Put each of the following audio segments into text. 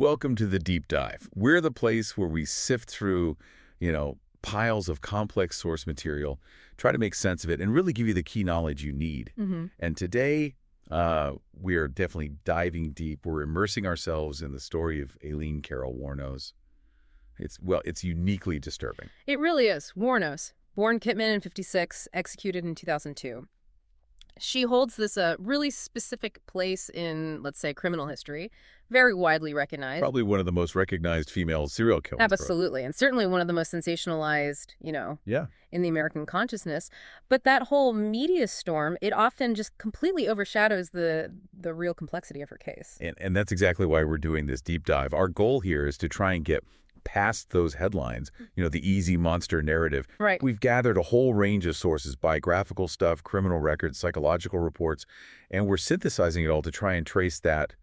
Welcome to the Deep Dive. We're the place where we sift through, piles of complex source material, try to make sense of it, and really give you the key knowledge you need. And today, we are definitely diving deep. We're immersing ourselves in the story of Aileen Wuornos. It's uniquely disturbing. It really is. Wuornos, born Kitman in 1956, executed in 2002. She holds this really specific place in, let's say, criminal history, very widely recognized. Probably one of the most recognized female serial killers. Absolutely, and certainly one of the most sensationalized, in the American consciousness. But that whole media storm, it often just completely overshadows the real complexity of her case. And that's exactly why we're doing this deep dive. Our goal here is to try and get past those headlines, the easy monster narrative. Right. We've gathered a whole range of sources, biographical stuff, criminal records, psychological reports, and we're synthesizing it all to try and trace that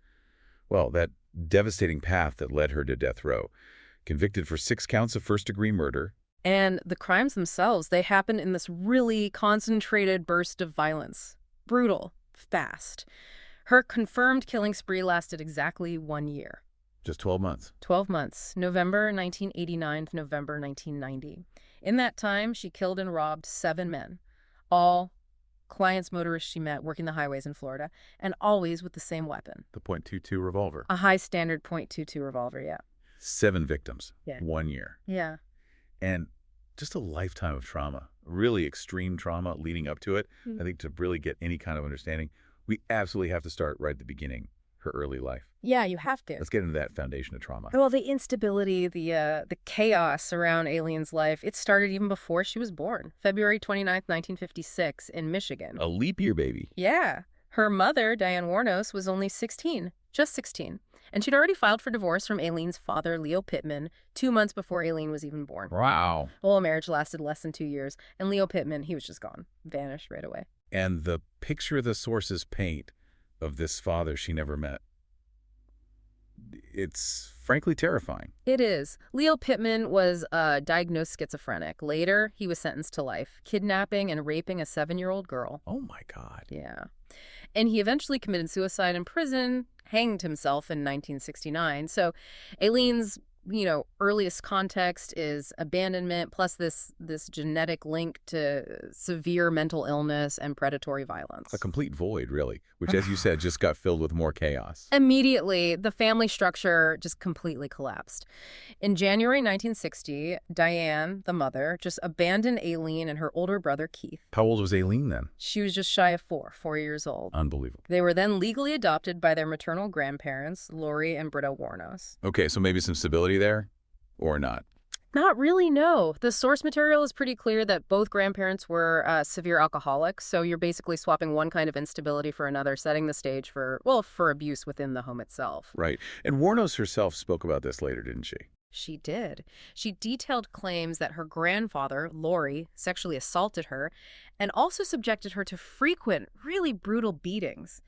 devastating path that led her to death row. Convicted for 6 counts of first-degree murder. And the crimes themselves, they happened in this really concentrated burst of violence. Brutal, fast. Her confirmed killing spree lasted exactly 1 year. Just 12 months. 12 months. November 1989 to November 1990. In that time, she killed and robbed 7 men. All clients, motorists she met working the highways in Florida, and always with the same weapon. The .22 revolver. A high-standard .22 revolver, yeah. 7 victims. Yeah. 1 year. Yeah. And just a lifetime of trauma. Really extreme trauma leading up to it. I think to really get any kind of understanding, we absolutely have to start right at the beginning. Her early life. Yeah, you have to. Let's get into that foundation of trauma. Well, the instability, the chaos around Aileen's life, it started even before she was born. February 29th, 1956, in Michigan. A leap year baby. Yeah. Her mother, Diane Wuornos, was only 16, just 16. And she'd already filed for divorce from Aileen's father, Leo Pittman, 2 months before Aileen was even born. Wow. The whole marriage lasted less than 2 years. And Leo Pittman, he was just gone. Vanished right away. And the picture the sources paint of this father she never met, it's frankly terrifying. It is. Leo Pittman was diagnosed schizophrenic. Later, he was sentenced to life, kidnapping and raping a 7-year-old girl. Oh, my God. Yeah. And he eventually committed suicide in prison, hanged himself in 1969. So Aileen's earliest context is abandonment, plus this genetic link to severe mental illness and predatory violence. A complete void, really, which, as you said, just got filled with more chaos. Immediately, the family structure just completely collapsed. In January 1960, Diane, the mother, just abandoned Aileen and her older brother, Keith. How old was Aileen then? She was just shy of 4 years old. Unbelievable. They were then legally adopted by their maternal grandparents, Lori and Britta Wuornos. Okay, so maybe some stability there, or not? Not really, no. The source material is pretty clear that both grandparents were severe alcoholics, so you're basically swapping one kind of instability for another, setting the stage for abuse within the home itself. Right. And Wuornos herself spoke about this later, didn't she? She did. She detailed claims that her grandfather, Lori, sexually assaulted her and also subjected her to frequent, really brutal beatings.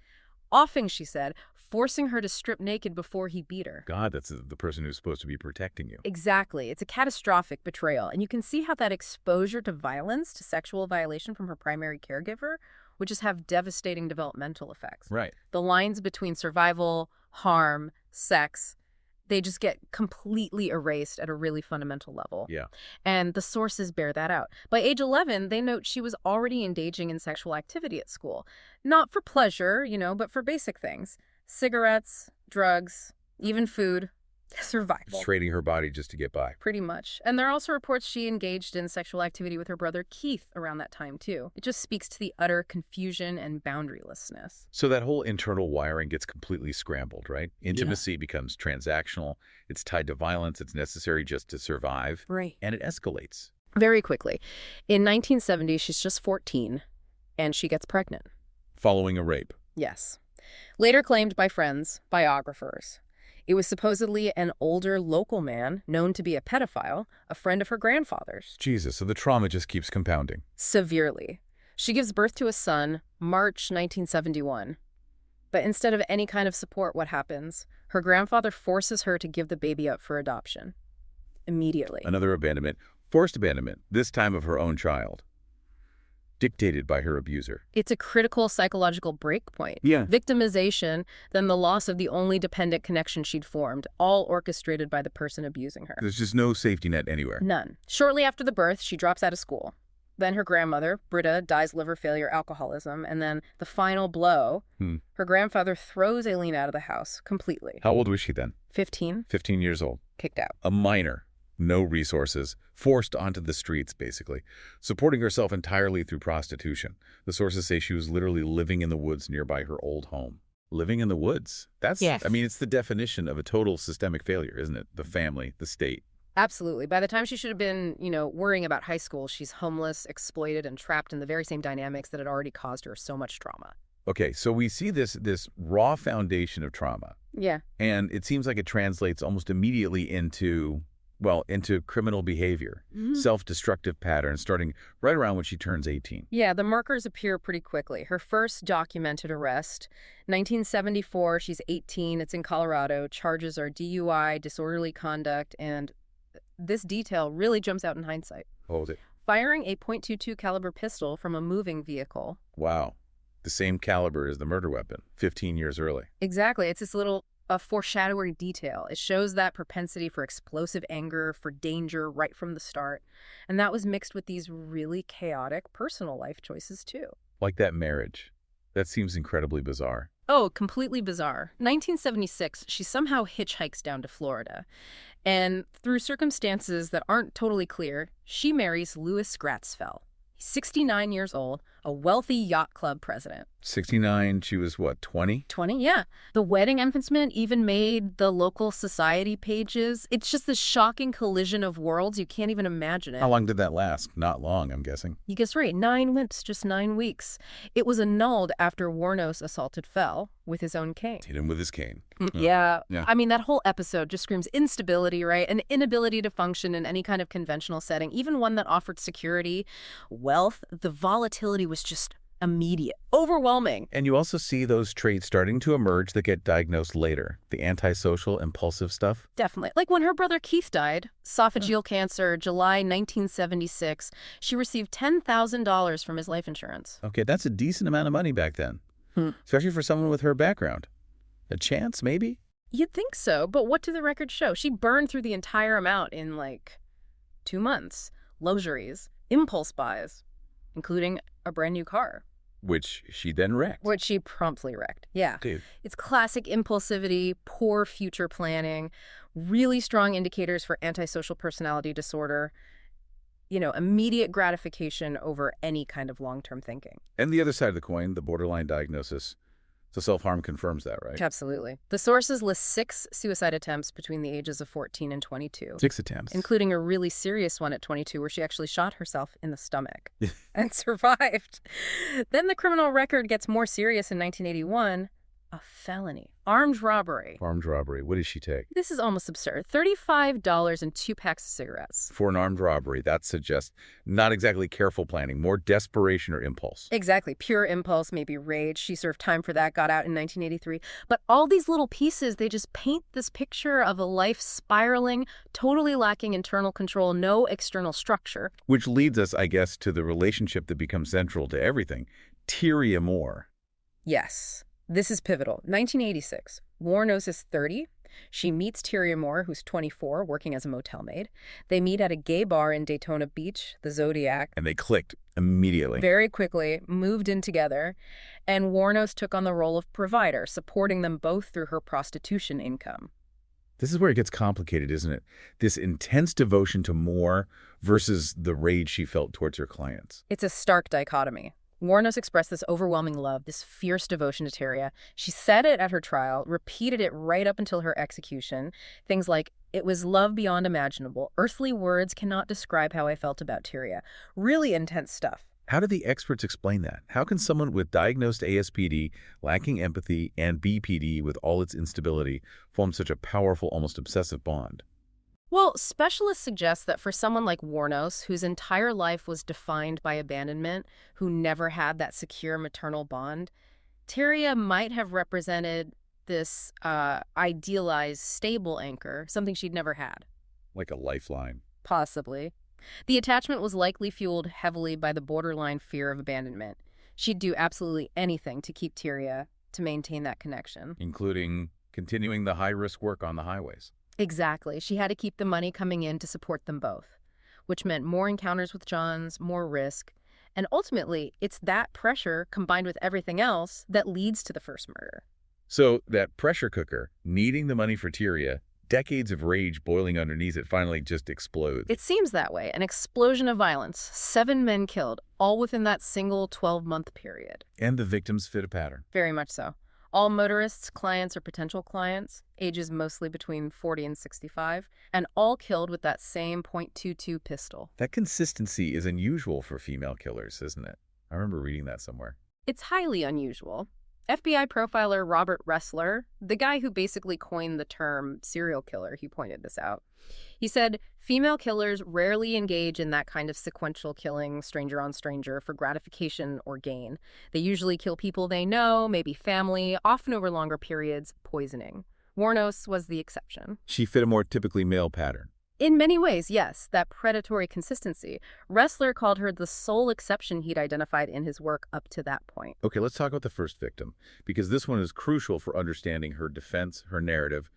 Often, she said, forcing her to strip naked before he beat her. God, that's the person who's supposed to be protecting you. Exactly. It's a catastrophic betrayal. And you can see how that exposure to violence, to sexual violation from her primary caregiver, would just have devastating developmental effects. Right. The lines between survival, harm, sex, they just get completely erased at a really fundamental level. Yeah. And the sources bear that out. By age 11, they note she was already engaging in sexual activity at school. Not for pleasure, but for basic things. Cigarettes, drugs, even food, survival. Trading her body just to get by. Pretty much. And there are also reports she engaged in sexual activity with her brother Keith around that time, too. It just speaks to the utter confusion and boundarylessness. So that whole internal wiring gets completely scrambled, right? Intimacy becomes transactional. It's tied to violence. It's necessary just to survive. Right. And it escalates. Very quickly. In 1970, she's just 14, and she gets pregnant. Following a rape. Yes. Later claimed by friends, biographers. It was supposedly an older local man known to be a pedophile, a friend of her grandfather's. Jesus, so the trauma just keeps compounding. Severely. She gives birth to a son, March 1971. But instead of any kind of support, what happens? Her grandfather forces her to give the baby up for adoption. Immediately. Another abandonment. Forced abandonment, this time of her own child. dictated by her abuser. It's a critical psychological breakpoint. Yeah. Victimization, then the loss of the only dependent connection she'd formed, all orchestrated by the person abusing her. There's just no safety net anywhere. None. Shortly after the birth, she drops out of school. Then her grandmother, Britta, dies liver failure, alcoholism, and then the final blow, her grandfather throws Aileen out of the house completely. How old was she then? 15. 15 years old. Kicked out. A minor. No resources, forced onto the streets, basically, supporting herself entirely through prostitution. The sources say she was literally living in the woods nearby her old home. Living in the woods? Yes. I mean, it's the definition of a total systemic failure, isn't it? The family, the state. Absolutely. By the time she should have been, worrying about high school, she's homeless, exploited, and trapped in the very same dynamics that had already caused her so much trauma. Okay, so we see this raw foundation of trauma. Yeah. And it seems like it translates almost immediately into criminal behavior, self-destructive patterns, starting right around when she turns 18. Yeah, the markers appear pretty quickly. Her first documented arrest, 1974, she's 18, it's in Colorado. Charges are DUI, disorderly conduct, and this detail really jumps out in hindsight. Hold it. Firing a .22 caliber pistol from a moving vehicle. Wow. The same caliber as the murder weapon, 15 years early. Exactly. It's this little a foreshadowy detail. It shows that propensity for explosive anger, for danger right from the start. And that was mixed with these really chaotic personal life choices too. Like that marriage. That seems incredibly bizarre. Oh, completely bizarre. 1976, she somehow hitchhikes down to Florida. And through circumstances that aren't totally clear, she marries Louis Gratzfell. He's 69 years old, a wealthy yacht club president. 69, she was what, 20? 20, yeah. The wedding announcement even made the local society pages. It's just this shocking collision of worlds. You can't even imagine it. How long did that last? Not long, I'm guessing. You guessed right. 9 months, just 9 weeks. It was annulled after Wuornos assaulted Fell with his own cane. Hit him with his cane. Yeah. Yeah. I mean, that whole episode just screams instability, right? An inability to function in any kind of conventional setting, even one that offered security, wealth. The volatility was just immediate, overwhelming. And you also see those traits starting to emerge that get diagnosed later. The antisocial, impulsive stuff. Definitely. Like when her brother Keith died, esophageal cancer, July 1976, she received $10,000 from his life insurance. Okay, that's a decent amount of money back then. Especially for someone with her background. A chance, maybe? You'd think so, but what did the records show? She burned through the entire amount in, 2 months. Luxuries, impulse buys, including a brand new car. Which she then wrecked. Which she promptly wrecked, yeah. Dude. It's classic impulsivity, poor future planning, really strong indicators for antisocial personality disorder, immediate gratification over any kind of long-term thinking. And the other side of the coin, the borderline diagnosis. So self-harm confirms that, right? Absolutely. The sources list 6 suicide attempts between the ages of 14 and 22. 6 attempts. Including a really serious one at 22 where she actually shot herself in the stomach and survived. Then the criminal record gets more serious in 1981. A felony. Armed robbery. Armed robbery. What did she take? This is almost absurd. $35 and 2 packs of cigarettes. For an armed robbery, that suggests not exactly careful planning, more desperation or impulse. Exactly. Pure impulse, maybe rage. She served time for that, got out in 1983. But all these little pieces, they just paint this picture of a life spiraling, totally lacking internal control, no external structure. Which leads us, I guess, to the relationship that becomes central to everything. Tyria Moore. Yes. This is pivotal. 1986. Wuornos is 30. She meets Tyria Moore, who's 24, working as a motel maid. They meet at a gay bar in Daytona Beach, the Zodiac. And they clicked immediately. Very quickly, moved in together. And Wuornos took on the role of provider, supporting them both through her prostitution income. This is where it gets complicated, isn't it? This intense devotion to Moore versus the rage she felt towards her clients. It's a stark dichotomy. Wuornos expressed this overwhelming love, this fierce devotion to Tyria. She said it at her trial, repeated it right up until her execution. Things like, "It was love beyond imaginable. Earthly words cannot describe how I felt about Tyria." Really intense stuff. How do the experts explain that? How can someone with diagnosed ASPD, lacking empathy, and BPD with all its instability form such a powerful, almost obsessive bond? Well, specialists suggest that for someone like Wuornos, whose entire life was defined by abandonment, who never had that secure maternal bond, Tyria might have represented this idealized, stable anchor, something she'd never had. Like a lifeline. Possibly. The attachment was likely fueled heavily by the borderline fear of abandonment. She'd do absolutely anything to keep Tyria, to maintain that connection. Including continuing the high-risk work on the highways. Exactly. She had to keep the money coming in to support them both, which meant more encounters with Johns, more risk. And ultimately, it's that pressure combined with everything else that leads to the first murder. So that pressure cooker, needing the money for Tyria, decades of rage boiling underneath it, finally just explodes. It seems that way. An explosion of violence, 7 men killed, all within that single 12-month period. And the victims fit a pattern. Very much so. All motorists, clients or potential clients, ages mostly between 40 and 65, and all killed with that same .22 pistol. That consistency is unusual for female killers, isn't it? I remember reading that somewhere. It's highly unusual. FBI profiler Robert Ressler, the guy who basically coined the term serial killer, he pointed this out. He said, female killers rarely engage in that kind of sequential killing, stranger on stranger, for gratification or gain. They usually kill people they know, maybe family, often over longer periods, poisoning. Wuornos was the exception. She fit a more typically male pattern. In many ways, yes, that predatory consistency. Ressler called her the sole exception he'd identified in his work up to that point. Okay, let's talk about the first victim, because this one is crucial for understanding her defense, her narrative.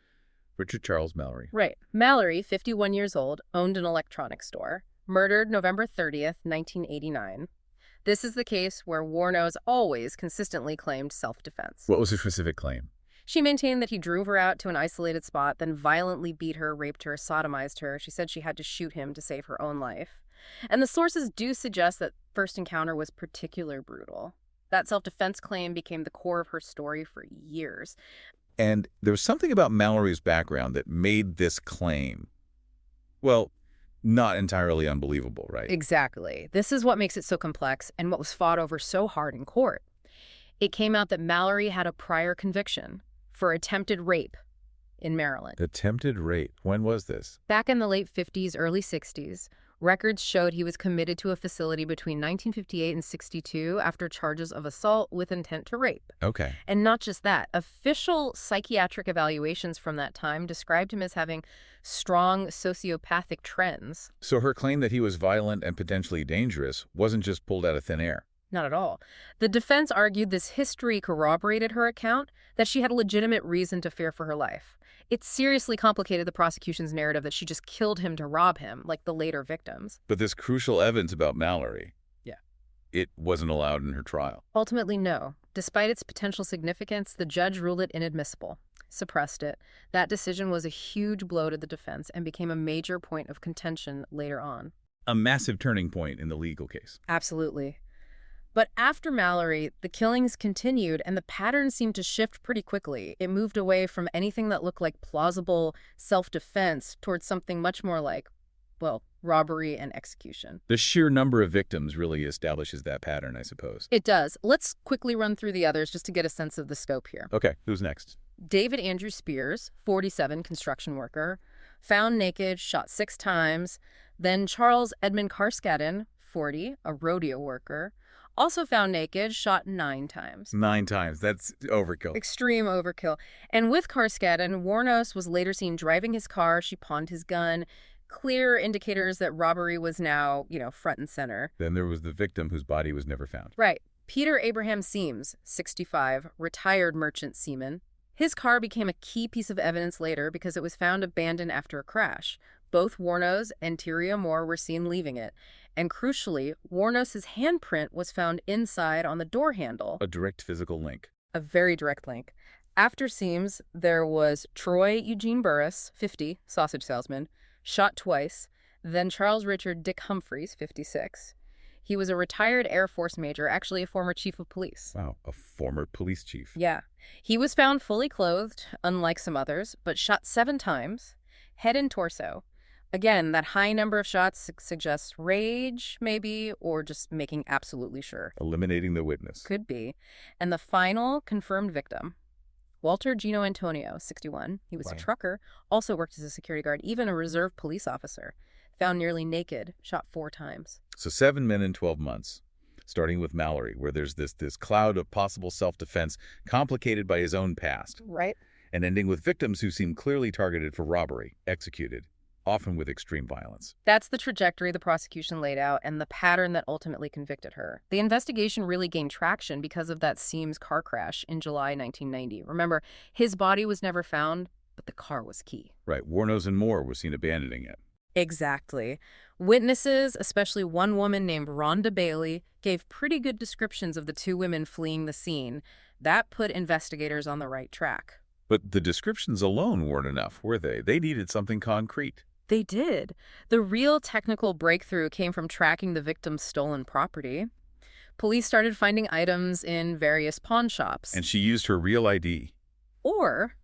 Richard Charles Mallory. Right. Mallory, 51 years old, owned an electronics store. Murdered November 30th, 1989. This is the case where Wuornos always consistently claimed self-defense. What was her specific claim? She maintained that he drove her out to an isolated spot, then violently beat her, raped her, sodomized her. She said she had to shoot him to save her own life. And the sources do suggest that first encounter was particularly brutal. That self-defense claim became the core of her story for years. And there was something about Mallory's background that made this claim, well, not entirely unbelievable, right? Exactly. This is what makes it so complex and what was fought over so hard in court. It came out that Mallory had a prior conviction for attempted rape in Maryland. Attempted rape. When was this? Back in the late 50s, early 60s, records showed he was committed to a facility between 1958 and 62 after charges of assault with intent to rape. Okay. And not just that, official psychiatric evaluations from that time described him as having strong sociopathic trends. So her claim that he was violent and potentially dangerous wasn't just pulled out of thin air. Not at all. The defense argued this history corroborated her account, that she had a legitimate reason to fear for her life. It seriously complicated the prosecution's narrative that she just killed him to rob him, like the later victims. But this crucial evidence about Mallory, it wasn't allowed in her trial. Ultimately, no. Despite its potential significance, the judge ruled it inadmissible, suppressed it. That decision was a huge blow to the defense and became a major point of contention later on. A massive turning point in the legal case. Absolutely. But after Mallory, the killings continued, and the pattern seemed to shift pretty quickly. It moved away from anything that looked like plausible self-defense towards something much more like, well, robbery and execution. The sheer number of victims really establishes that pattern, I suppose. It does. Let's quickly run through the others just to get a sense of the scope here. Okay, who's next? David Andrew Spears, 47, construction worker, found naked, shot 6 times. Then Charles Edmund Carskaddon, 40, a rodeo worker, also found naked, shot 9 times. 9 times. That's overkill. Extreme overkill. And with Carskaddon, Wuornos was later seen driving his car. She pawned his gun. Clear indicators that robbery was now, front and center. Then there was the victim whose body was never found. Right. Peter Abraham Seams, 65, retired merchant seaman. His car became a key piece of evidence later because it was found abandoned after a crash. Both Wuornos and Tyria Moore were seen leaving it. And crucially, Wuornos' handprint was found inside on the door handle. A direct physical link. A very direct link. After Seams, there was Troy Eugene Burris, 50, sausage salesman, shot twice. Then Charles Richard Dick Humphreys, 56. He was a retired Air Force major, actually a former chief of police. Wow, a former police chief. Yeah. He was found fully clothed, unlike some others, but shot 7 times, head and torso. Again, that high number of shots suggests rage, maybe, or just making absolutely sure. Eliminating the witness. Could be. And the final confirmed victim, Walter Gino Antonio, 61. He was a trucker, also worked as a security guard, even a reserve police officer. Found nearly naked, shot 4 times. So 7 men in 12 months, starting with Mallory, where there's this cloud of possible self-defense complicated by his own past. Right. And ending with victims who seem clearly targeted for robbery, executed often with extreme violence. That's the trajectory the prosecution laid out and the pattern that ultimately convicted her. The investigation really gained traction because of that Seams car crash in July 1990. Remember, his body was never found, but the car was key. Right, Wuornos and Moore were seen abandoning it. Exactly. Witnesses, especially one woman named Rhonda Bailey, gave pretty good descriptions of the two women fleeing the scene. That put investigators on the right track. But the descriptions alone weren't enough, were they? They needed something concrete. They did. The real technical breakthrough came from tracking the victim's stolen property. Police started finding items in various pawn shops. And she used her real ID. Or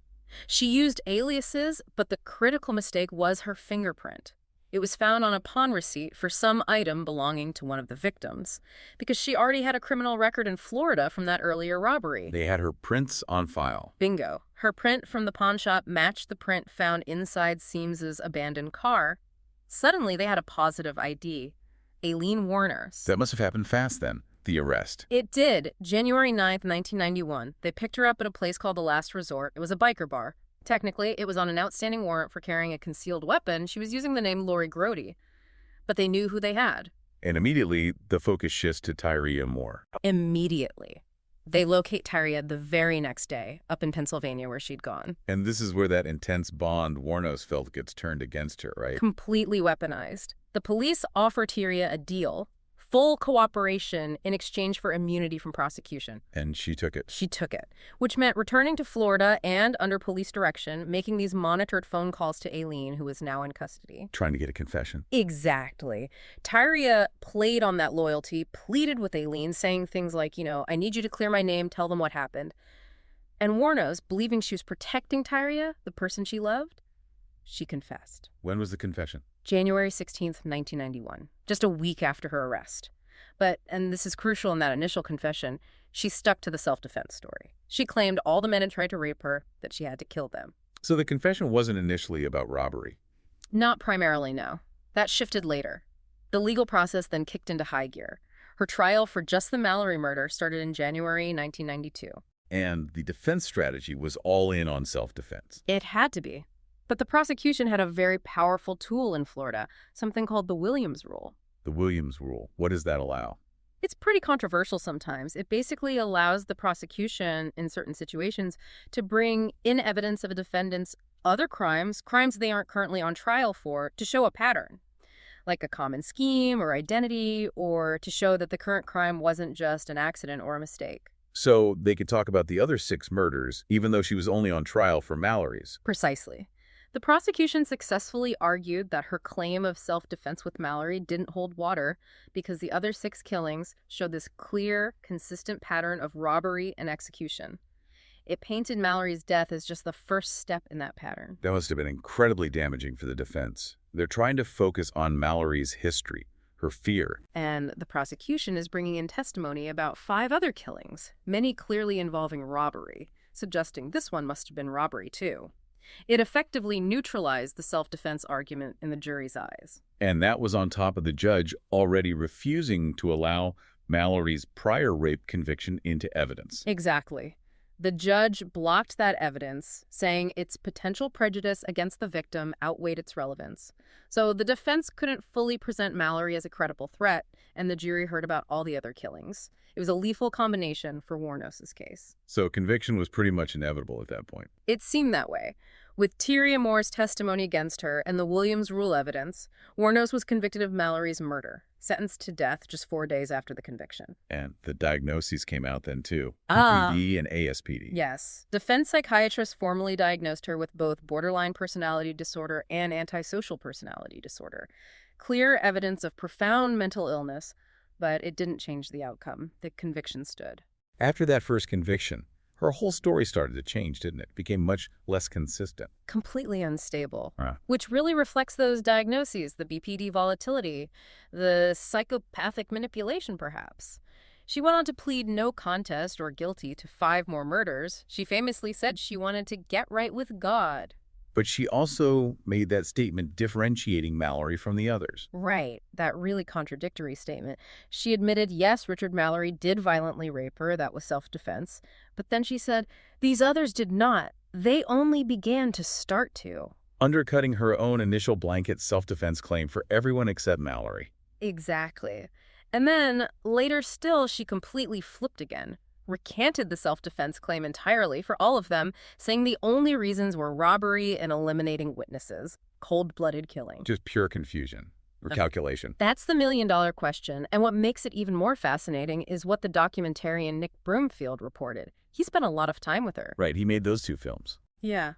she used aliases, but the critical mistake was her fingerprint. It was found on a pawn receipt for some item belonging to one of the victims, because she already had a criminal record in Florida from that earlier robbery. They had her prints on file. Bingo. Her print from the pawn shop matched the print found inside Seams's abandoned car. Suddenly, they had a positive ID. Aileen Wuornos. That must have happened fast then, the arrest. It did. January 9th, 1991. They picked her up at a place called The Last Resort. It was a biker bar. Technically, it was on an outstanding warrant for carrying a concealed weapon. She was using the name Lori Grody. But they knew who they had. And immediately, the focus shifts to Tyria Moore. Immediately. They locate Tyria the very next day, up in Pennsylvania where she'd gone. And this is where that intense bond Wuornos felt gets turned against her, right? Completely weaponized. The police offer Tyria a deal, full cooperation in exchange for immunity from prosecution. And she took it. She took it, which meant returning to Florida and under police direction, making these monitored phone calls to Aileen, who is now in custody. Trying to get a confession. Exactly. Tyria played on that loyalty, pleaded with Aileen, saying things like, I need you to clear my name, tell them what happened. And Wuornos, believing she was protecting Tyria, the person she loved, she confessed. When was the confession? January 16th, 1991, just a week after her arrest. But, and this is crucial in that initial confession, she stuck to the self-defense story. She claimed all the men had tried to rape her, that she had to kill them. So the confession wasn't initially about robbery? Not primarily, no. That shifted later. The legal process then kicked into high gear. Her trial for just the Mallory murder started in January 1992. And the defense strategy was all in on self-defense. It had to be. But the prosecution had a very powerful tool in Florida, something called the Williams Rule. The Williams Rule. What does that allow? It's pretty controversial sometimes. It basically allows the prosecution, in certain situations, to bring in evidence of a defendant's other crimes they aren't currently on trial for, to show a pattern, like a common scheme or identity, or to show that the current crime wasn't just an accident or a mistake. So they could talk about the other 6 murders, even though she was only on trial for Mallory's. Precisely. The prosecution successfully argued that her claim of self-defense with Mallory didn't hold water because the other 6 killings showed this clear, consistent pattern of robbery and execution. It painted Mallory's death as just the first step in that pattern. That must have been incredibly damaging for the defense. They're trying to focus on Mallory's history, her fear. And the prosecution is bringing in testimony about 5 other killings, many clearly involving robbery, suggesting this one must have been robbery too. It effectively neutralized the self-defense argument in the jury's eyes. And that was on top of the judge already refusing to allow Mallory's prior rape conviction into evidence. Exactly. The judge blocked that evidence, saying its potential prejudice against the victim outweighed its relevance. So the defense couldn't fully present Mallory as a credible threat, and the jury heard about all the other killings. It was a lethal combination for Wuornos' case. So conviction was pretty much inevitable at that point. It seemed that way. With Tyria Moore's testimony against her and the Williams Rule evidence, Wuornos was convicted of Mallory's murder, sentenced to death just 4 days after the conviction. And the diagnoses came out then too. Ah. BPD and ASPD. Yes. Defense psychiatrists formally diagnosed her with both borderline personality disorder and antisocial personality disorder. Clear evidence of profound mental illness, but it didn't change the outcome. The conviction stood. After that first conviction, her whole story started to change, didn't it? Became much less consistent. Completely unstable, Ah. which really reflects those diagnoses, the BPD volatility, the psychopathic manipulation, perhaps. She went on to plead no contest or guilty to 5 more murders. She famously said she wanted to get right with God. But she also made that statement differentiating Mallory from the others. Right, that really contradictory statement. She admitted, yes, Richard Mallory did violently rape her, that was self-defense. But then she said, these others did not. They only began to start to. undercutting her own initial blanket self-defense claim for everyone except Mallory. Exactly. And then, later still, she completely flipped again, recanted the self-defense claim entirely for all of them, saying the only reasons were robbery and eliminating witnesses. Cold-blooded killing. Just pure confusion or calculation. That's the million-dollar question, and what makes it even more fascinating is what the documentarian Nick Broomfield reported. He spent a lot of time with her. Right, he made those 2 films. Yeah.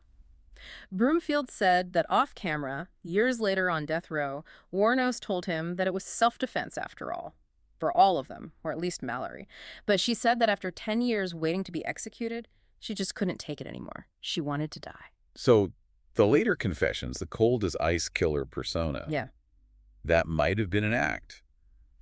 Broomfield said that off-camera, years later on death row, Wuornos told him that it was self-defense after all. For all of them, or at least Mallory. But she said that after 10 years waiting to be executed, she just couldn't take it anymore. She wanted to die. So the later confessions, the cold-as-ice killer persona, Yeah. that might have been an act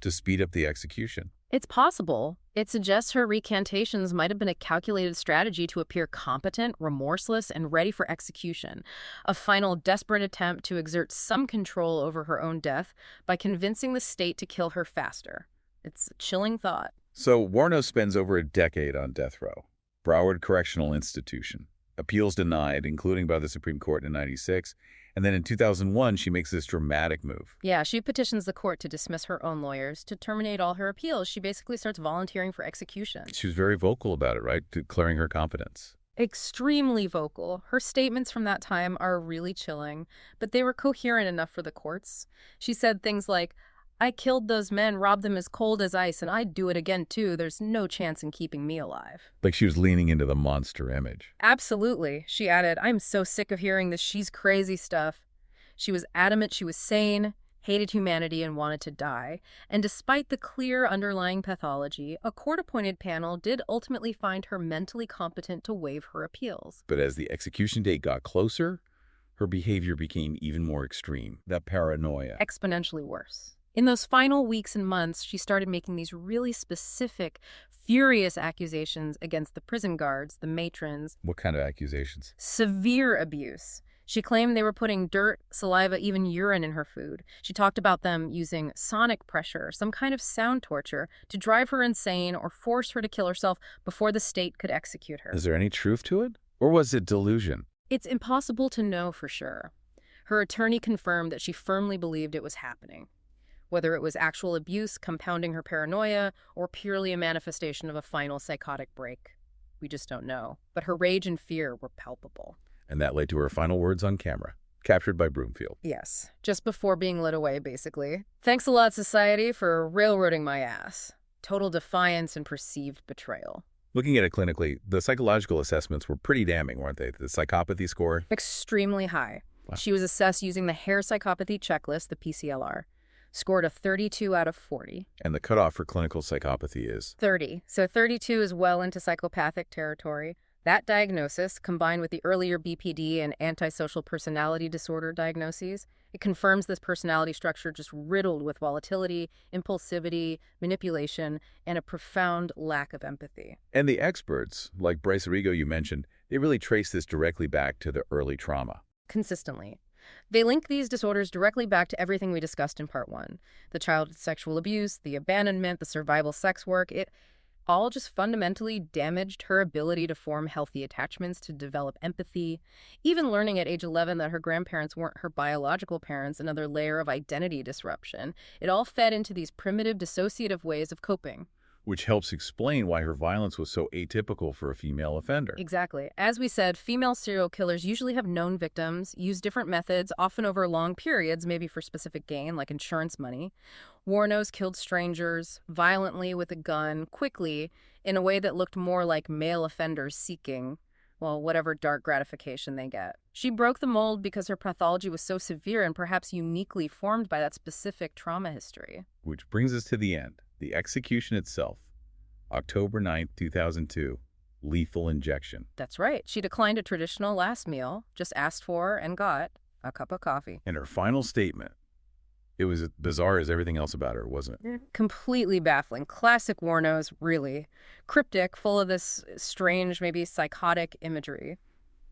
to speed up the execution. It's possible. It suggests her recantations might have been a calculated strategy to appear competent, remorseless, and ready for execution. A final desperate attempt to exert some control over her own death by convincing the state to kill her faster. It's a chilling thought. So Wuornos spends over a decade on death row. Broward Correctional Institution. Appeals denied, including by the Supreme Court in '96. And then in 2001, she makes this dramatic move. Yeah, she petitions the court to dismiss her own lawyers, to terminate all her appeals. She basically starts volunteering for execution. She was very vocal about it, right? Declaring her competence. Extremely vocal. Her statements from that time are really chilling, but they were coherent enough for the courts. She said things like, "I killed those men, robbed them as cold as ice, and I'd do it again too. There's no chance in keeping me alive." Like she was leaning into the monster image. Absolutely. She added, "I'm so sick of hearing this she's crazy stuff." She was adamant she was sane, hated humanity, and wanted to die. And despite the clear underlying pathology, a court-appointed panel did ultimately find her mentally competent to waive her appeals. But as the execution date got closer, her behavior became even more extreme. That paranoia. Exponentially worse. In those final weeks and months, she started making these really specific, furious accusations against the prison guards, the matrons. What kind of accusations? Severe abuse. She claimed they were putting dirt, saliva, even urine in her food. She talked about them using sonic pressure, some kind of sound torture, to drive her insane or force her to kill herself before the state could execute her. Is there any truth to it? Or was it delusion? It's impossible to know for sure. Her attorney confirmed that she firmly believed it was happening. Whether it was actual abuse compounding her paranoia or purely a manifestation of a final psychotic break, we just don't know. But her rage and fear were palpable. And that led to her final words on camera, captured by Broomfield. Yes, just before being lit away, basically. "Thanks a lot, society, for railroading my ass. Total defiance and perceived betrayal." Looking at it clinically, the psychological assessments were pretty damning, weren't they? The psychopathy score? Extremely high. Wow. She was assessed using the Hare Psychopathy Checklist, the PCLR. Scored a 32 out of 40. And the cutoff for clinical psychopathy is? 30. So 32 is well into psychopathic territory. That diagnosis, combined with the earlier BPD and antisocial personality disorder diagnoses, it confirms this personality structure just riddled with volatility, impulsivity, manipulation, and a profound lack of empathy. And the experts, like Bryce Arrigo you mentioned, they really trace this directly back to the early trauma. Consistently. They link these disorders directly back to everything we discussed in part 1. The childhood sexual abuse, the abandonment, the survival sex work, it all just fundamentally damaged her ability to form healthy attachments, to develop empathy. Even learning at age 11 that her grandparents weren't her biological parents, another layer of identity disruption. It all fed into these primitive dissociative ways of coping. Which helps explain why her violence was so atypical for a female offender. Exactly. As we said, female serial killers usually have known victims, use different methods, often over long periods, maybe for specific gain, like insurance money. Wuornos killed strangers, violently with a gun, quickly, in a way that looked more like male offenders seeking, well, whatever dark gratification they get. She broke the mold because her pathology was so severe and perhaps uniquely formed by that specific trauma history. Which brings us to the end. The execution itself, October 9th, 2002, lethal injection. That's right. She declined a traditional last meal, just asked for and got a cup of coffee. And her final statement, it was as bizarre as everything else about her, wasn't it? Completely baffling. Classic Wuornos, really. Cryptic, full of this strange, maybe psychotic imagery.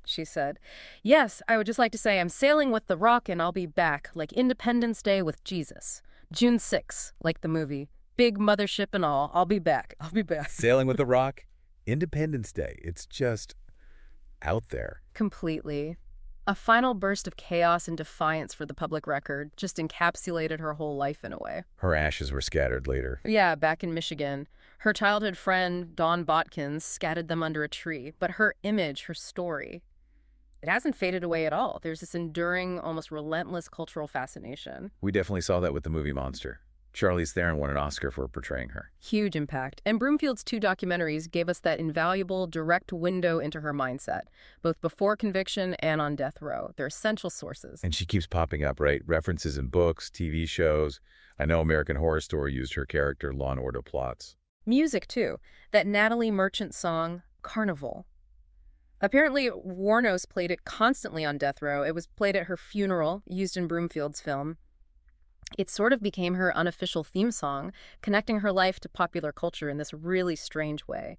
She said, "Yes, I would just like to say I'm sailing with the rock and I'll be back, like Independence Day with Jesus. June 6th, like the movie. Big mothership and all. I'll be back. I'll be back." Sailing with the Rock, Independence Day. It's just out there. Completely. A final burst of chaos and defiance for the public record just encapsulated her whole life in a way. Her ashes were scattered later. Yeah, back in Michigan. Her childhood friend, Dawn Botkins, scattered them under a tree. But her image, her story, it hasn't faded away at all. There's this enduring, almost relentless cultural fascination. We definitely saw that with the movie Monster. Charlize Theron won an Oscar for portraying her. Huge impact. And Broomfield's 2 documentaries gave us that invaluable, direct window into her mindset, both before conviction and on death row. They're essential sources. And she keeps popping up, right? References in books, TV shows. I know American Horror Story used her character Law and Order plots. Music, too. That Natalie Merchant song, Carnival. Apparently, Wuornos played it constantly on death row. It was played at her funeral, used in Broomfield's film. It sort of became her unofficial theme song, connecting her life to popular culture in this really strange way.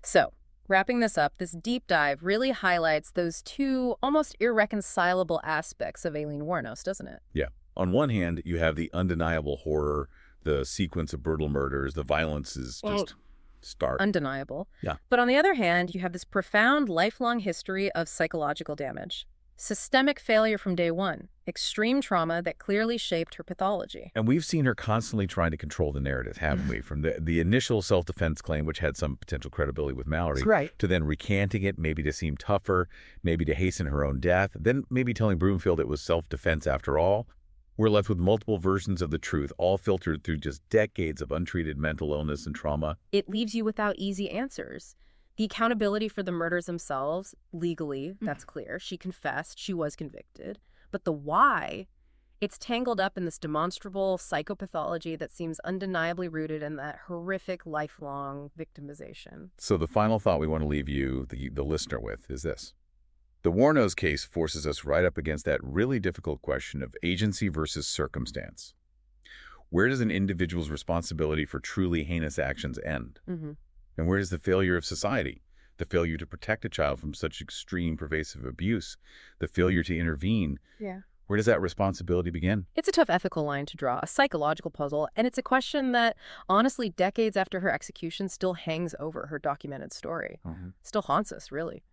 So, wrapping this up, this deep dive really highlights those 2 almost irreconcilable aspects of Aileen Wuornos, doesn't it? Yeah. On one hand, you have the undeniable horror, the sequence of brutal murders, the violence is just stark. Undeniable. Yeah. But on the other hand, you have this profound, lifelong history of psychological damage. Systemic failure from day one. Extreme trauma that clearly shaped her pathology. And we've seen her constantly trying to control the narrative, haven't we? From the initial self-defense claim, which had some potential credibility with Mallory, Right. to then recanting it, maybe to seem tougher, maybe to hasten her own death, then maybe telling Broomfield it was self-defense after all. We're left with multiple versions of the truth, all filtered through just decades of untreated mental illness and trauma. It leaves you without easy answers. The accountability for the murders themselves, legally, that's clear. She confessed, she was convicted. But the why, it's tangled up in this demonstrable psychopathology that seems undeniably rooted in that horrific, lifelong victimization. So the final thought we want to leave you, the listener, with is this. The Wuornos case forces us right up against that really difficult question of agency versus circumstance. Where does an individual's responsibility for truly heinous actions end? And where does the failure of society, the failure to protect a child from such extreme, pervasive abuse, the failure to intervene, where does that responsibility begin? It's a tough ethical line to draw, a psychological puzzle, and it's a question that, honestly, decades after her execution still hangs over her documented story. Still haunts us, really.